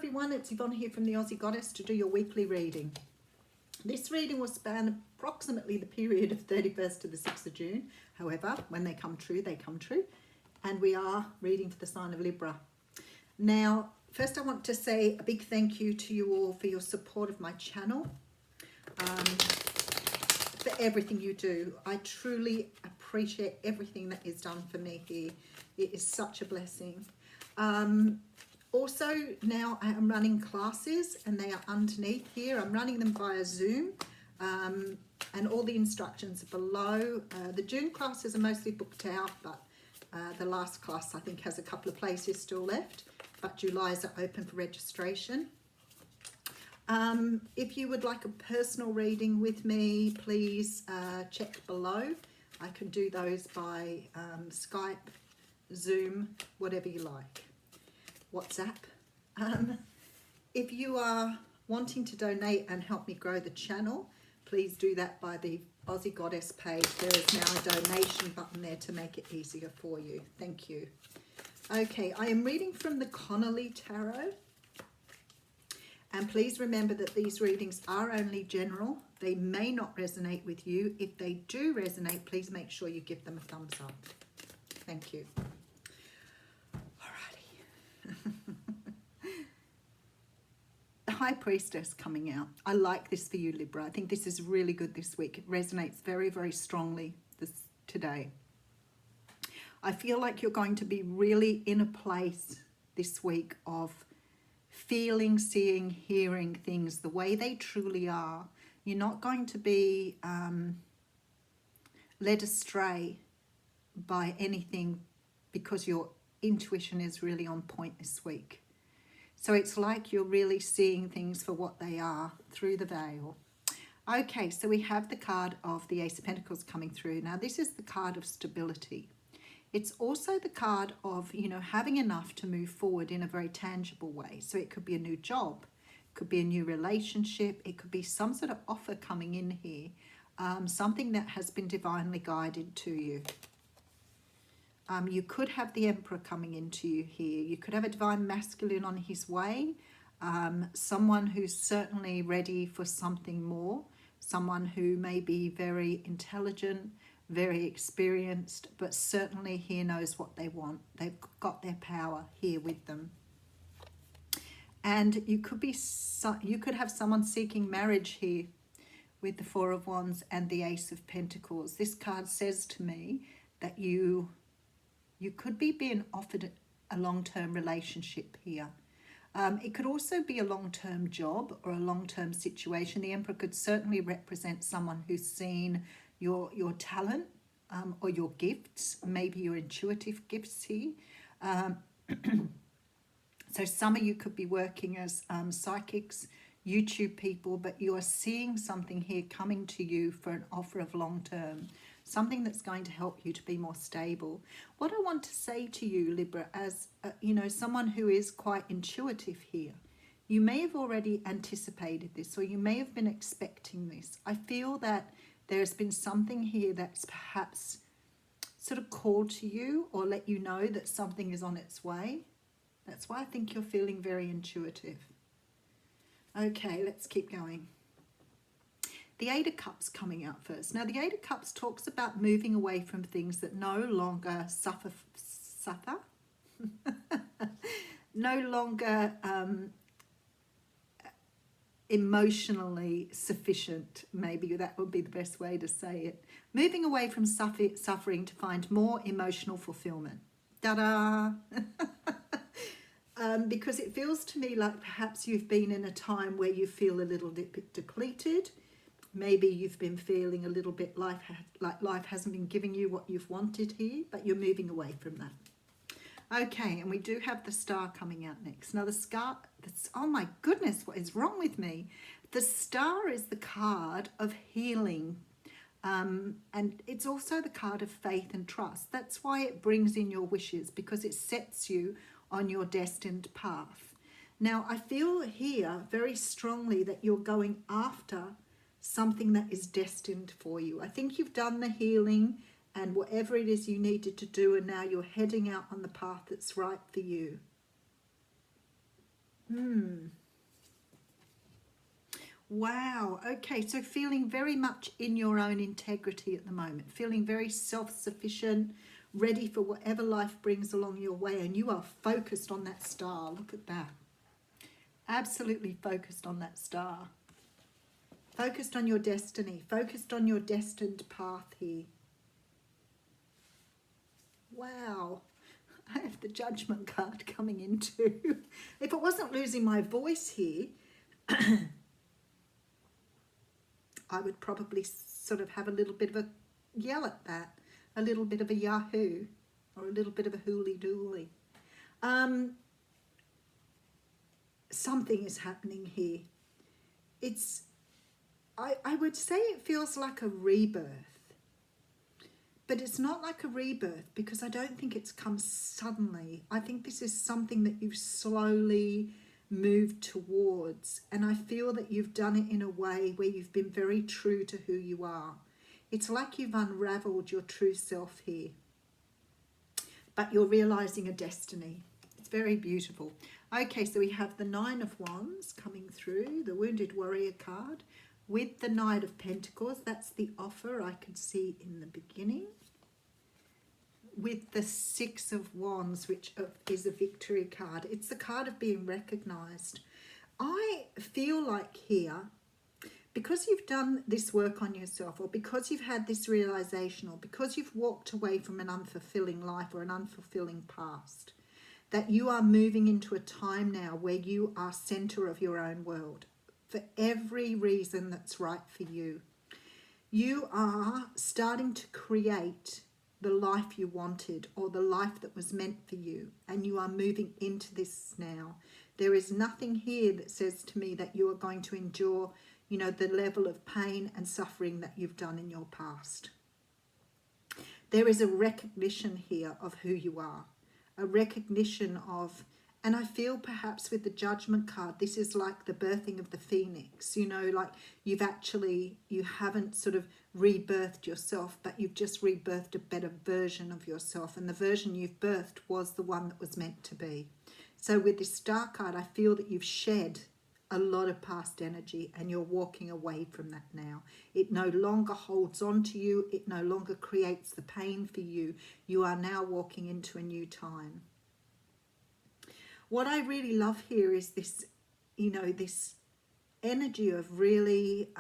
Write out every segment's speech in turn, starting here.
everyone, it's Yvonne here from the Aussie Goddess to do your weekly reading. This reading will span approximately the period of 31st to the 6th of June. However, when they come true, they come true. And we are reading for the sign of Libra. Now, first I want to say a big thank you to you all for your support of my channel. For everything you do. I truly appreciate everything that is done for me here. It is such a blessing. Also, now I am running classes and they are underneath here. I'm running them via Zoom and all the instructions are below. The June classes are mostly booked out, but the last class I think has a couple of places still left, but July's are open for registration. If you would like a personal reading with me, please check below. I can do those by Skype, Zoom, whatever you like. WhatsApp. If you are wanting to donate and help me grow the channel, please do that by the Aussie Goddess page. There is now a donation button there to make it easier for you. Thank you. Okay, I am reading from the Connolly Tarot. And please remember that these readings are only general. They may not resonate with you. If they do resonate, please make sure you give them a thumbs up. Thank you. The High Priestess coming out. I like this for you, Libra. I think this is really good this week. It resonates very, very strongly today. I feel like you're going to be really in a place this week of feeling, seeing, hearing things the way they truly are. You're not going to be led astray by anything because your intuition is really on point this week. So it's like you're really seeing things for what they are through the veil. Okay, so we have the card of the Ace of Pentacles coming through. Now this is the card of stability. It's also the card of, you know, having enough to move forward in a very tangible way. So it could be a new job, it could be a new relationship, it could be some sort of offer coming in here, something that has been divinely guided to you. You could have the Emperor coming into you here. You could have a divine masculine on his way, someone who's certainly ready for something more, someone who may be very intelligent, very experienced, but certainly here knows what they want. They've got their power here with them. And you could have someone seeking marriage here with the Four of Wands and the Ace of Pentacles. This card says to me that you could be being offered a long-term relationship here. It could also be a long-term job or a long-term situation. The Emperor could certainly represent someone who's seen your talent or your gifts, maybe your intuitive gifts here. So some of you could be working as psychics, YouTube people, but you are seeing something here coming to you for an offer of long-term, something that's going to help you to be more stable. What I want to say to you, Libra, as you know, someone who is quite intuitive here, you may have already anticipated this, or you may have been expecting this. I feel that there's been something here that's perhaps sort of called to you or let you know that something is on its way. That's why I think you're feeling very intuitive. Okay, let's keep going. The Eight of Cups coming out first. Now, the Eight of Cups talks about moving away from things that no longer suffer, no longer emotionally sufficient. Maybe that would be the best way to say it. Moving away from suffering to find more emotional fulfillment. Ta-da! Because it feels to me like perhaps you've been in a time where you feel a little bit depleted. Maybe you've been feeling a little bit like life hasn't been giving you what you've wanted here, but you're moving away from that. Okay, and we do have the Star coming out next. Now the Star, oh my goodness, what is wrong with me? The Star is the card of healing. And it's also the card of faith and trust. That's why it brings in your wishes, because it sets you on your destined path. Now, I feel here very strongly that you're going after something that is destined for you. I think you've done the healing and whatever it is you needed to do, and now you're heading out on the path that's right for you. Wow. Okay, so feeling very much in your own integrity at the moment, feeling very self-sufficient, ready for whatever life brings along your way, and you are focused on that star. Look at that. Absolutely focused on that star. Focused on your destiny, focused on your destined path here. Wow. I have the Judgment card coming in too. If it wasn't losing my voice here, I would probably sort of have a little bit of a yell at that, a little bit of a yahoo, or a little bit of a hooly-dooly. Something is happening here. I would say it feels like a rebirth, but it's not like a rebirth because I don't think it's come suddenly. I think this is something that you've slowly moved towards, and I feel that you've done it in a way where you've been very true to who you are. It's like you've unraveled your true self here, but you're realizing a destiny. It's very beautiful. Okay, so we have the Nine of Wands coming through, the Wounded Warrior card, with the Knight of Pentacles. That's the offer I could see in the beginning. With the Six of Wands, which is a victory card. It's the card of being recognized. I feel like here, because you've done this work on yourself, or because you've had this realization, or because you've walked away from an unfulfilling life or an unfulfilling past, that you are moving into a time now where you are center of your own world for every reason that's right for you. You are starting to create the life you wanted, or the life that was meant for you, and you are moving into this now. There is nothing here that says to me that you are going to endure, the level of pain and suffering that you've done in your past. There is a recognition here of who you are, a recognition of, and I feel perhaps with the Judgment card, this is like the birthing of the phoenix, like you haven't sort of rebirthed yourself, but you've just rebirthed a better version of yourself, and the version you've birthed was the one that was meant to be. So with this Star card, I feel that you've shed a lot of past energy and you're walking away from that now. It no longer holds on to you. It no longer creates the pain for you. You are now walking into a new time. What I really love here is this, this energy of really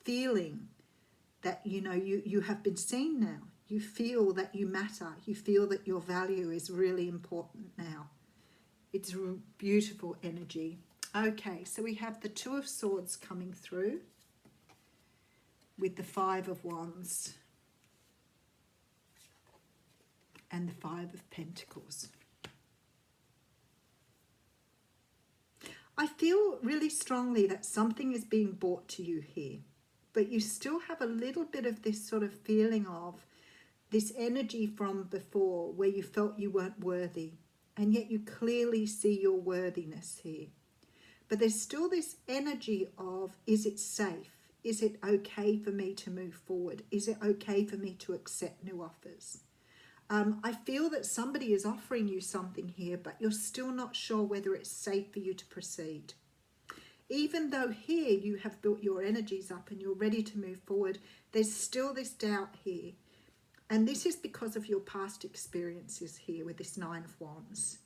feeling that, you have been seen now. You feel that you matter. You feel that your value is really important now. It's beautiful energy. Okay, so we have the Two of Swords coming through with the Five of Wands and the Five of Pentacles. I feel really strongly that something is being brought to you here, but you still have a little bit of this sort of feeling of this energy from before where you felt you weren't worthy, and yet you clearly see your worthiness here. But there's still this energy of, is it safe? Is it okay for me to move forward? Is it okay for me to accept new offers? I feel that somebody is offering you something here, but you're still not sure whether it's safe for you to proceed. Even though here you have built your energies up and you're ready to move forward, there's still this doubt here. And this is because of your past experiences here with this Nine of Wands.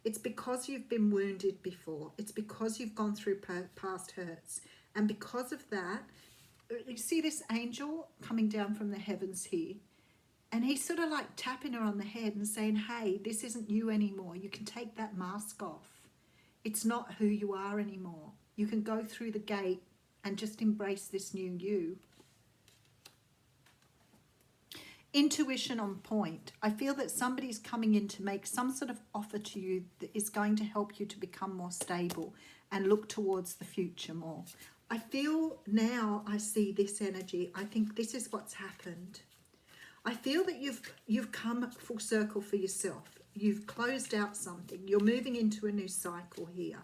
It's because you've been wounded before. It's because you've gone through past hurts. And because of that, you see this angel coming down from the heavens here. And he's sort of like tapping her on the head and saying, hey, this isn't you anymore. You can take that mask off. It's not who you are anymore. You can go through the gate and just embrace this new you. Intuition on point. I feel that somebody's coming in to make some sort of offer to you that is going to help you to become more stable and look towards the future more. I feel now I see this energy. I think this is what's happened. I feel that you've come full circle for yourself. You've closed out something. You're moving into a new cycle here.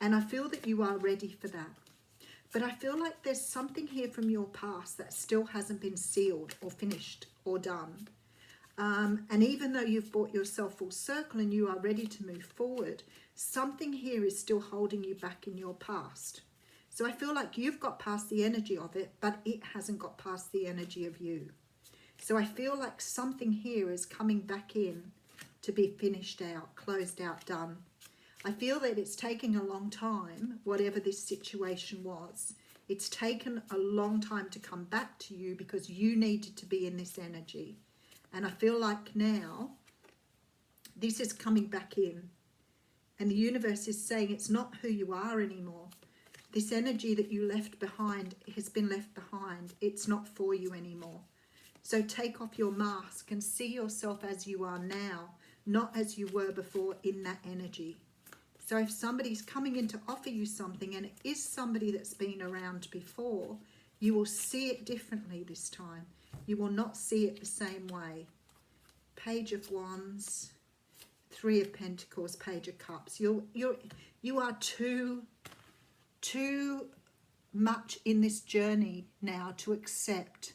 And I feel that you are ready for that. But I feel like there's something here from your past that still hasn't been sealed or finished or done. And even though you've brought yourself full circle and you are ready to move forward, something here is still holding you back in your past. So I feel like you've got past the energy of it, but it hasn't got past the energy of you. So I feel like something here is coming back in to be finished out, closed out, done. I feel that it's taking a long time, whatever this situation was. It's taken a long time to come back to you because you needed to be in this energy. And I feel like now this is coming back in. And the universe is saying it's not who you are anymore. This energy that you left behind has been left behind. It's not for you anymore. So take off your mask and see yourself as you are now, not as you were before in that energy. So if somebody's coming in to offer you something and it is somebody that's been around before, you will see it differently this time. You will not see it the same way. Page of Wands, Three of Pentacles, Page of Cups. You are too much in this journey now to accept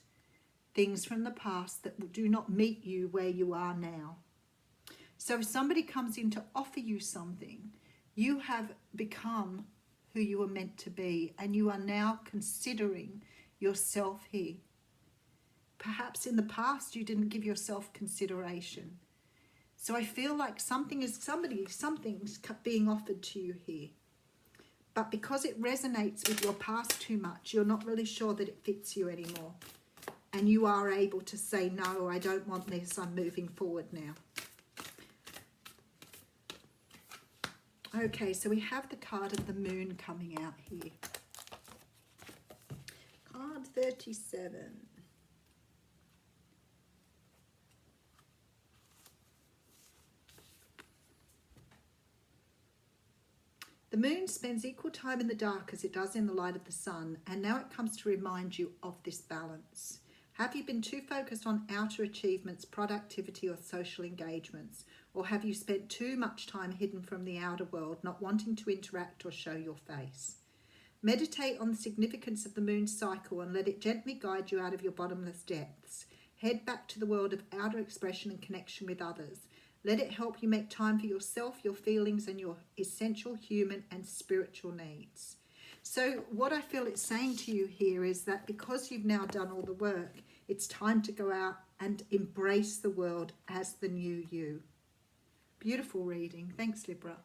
things from the past that do not meet you where you are now. So if somebody comes in to offer you something, you have become who you were meant to be, and you are now considering yourself here. Perhaps in the past you didn't give yourself consideration. So I feel like something's being offered to you here. But because it resonates with your past too much, you're not really sure that it fits you anymore. And you are able to say, no, I don't want this, I'm moving forward now. Okay, so we have the card of the moon coming out here. Card 37. The moon spends equal time in the dark as it does in the light of the sun, and now it comes to remind you of this balance. Have you been too focused on outer achievements, productivity, or social engagements? Or have you spent too much time hidden from the outer world, not wanting to interact or show your face? Meditate on the significance of the moon's cycle and let it gently guide you out of your bottomless depths. Head back to the world of outer expression and connection with others. Let it help you make time for yourself, your feelings, and your essential human and spiritual needs. So what I feel it's saying to you here is that because you've now done all the work, it's time to go out and embrace the world as the new you. Beautiful reading. Thanks, Libra.